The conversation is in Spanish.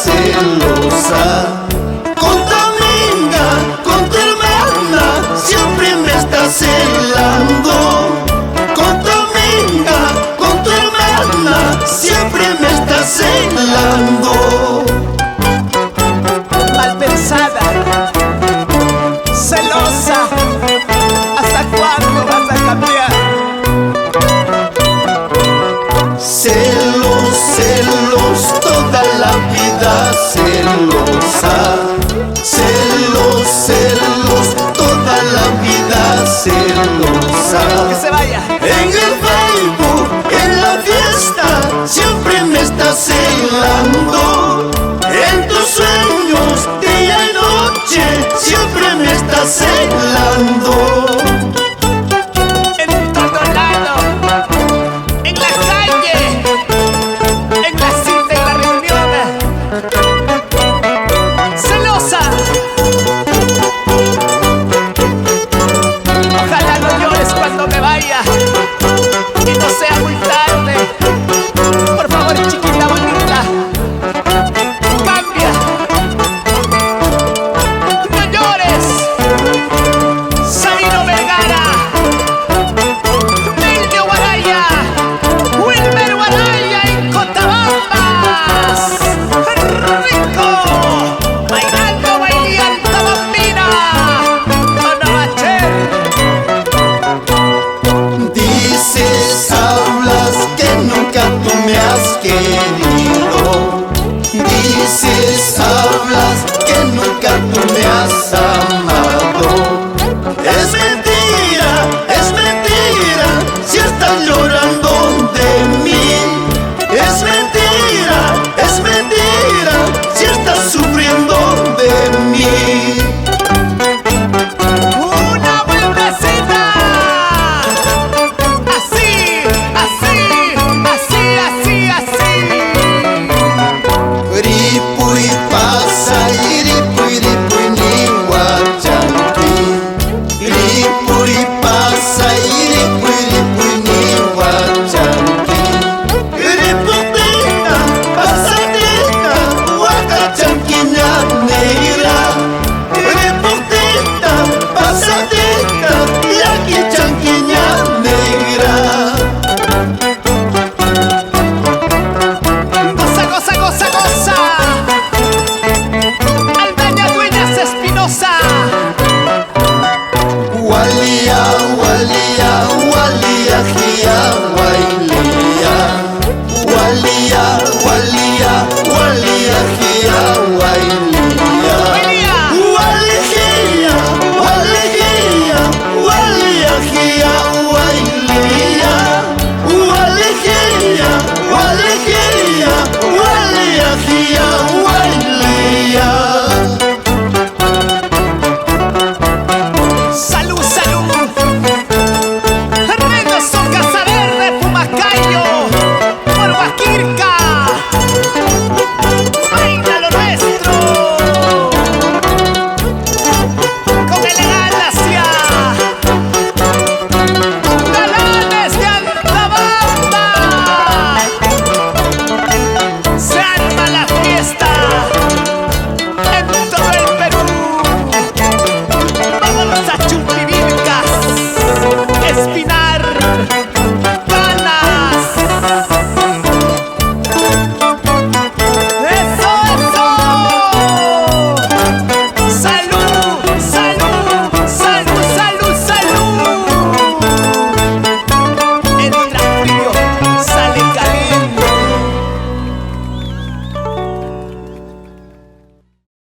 celosa. Con tu hermana siempre me estás celando. Con tu hermana siempre me estás celando. Mal pensada, celosa, ¿hasta cuándo vas a cambiar? Celos, celos, toda la vida celosa. Celos, celos, toda la vida celosa. Que se vaya. En el Facebook, en la fiesta, siempre me estás celando. En tus sueños, día y noche, siempre me estás celando. En todo lado, en la calle, en la cita, en la reunión. Celosa. Ojalá no llores cuando me vaya y no sea muy tarde. Por favor, chiquita bonita, cambia. No llores. Sabino Vergara, Melvio Guaraya, Wilmer Guaraya en Cotabambas. Rico, bailando, bailando bambina, Tonobache. Dices, hablas que nunca tú me has querido. Dices, hablas que nunca tú me has amado.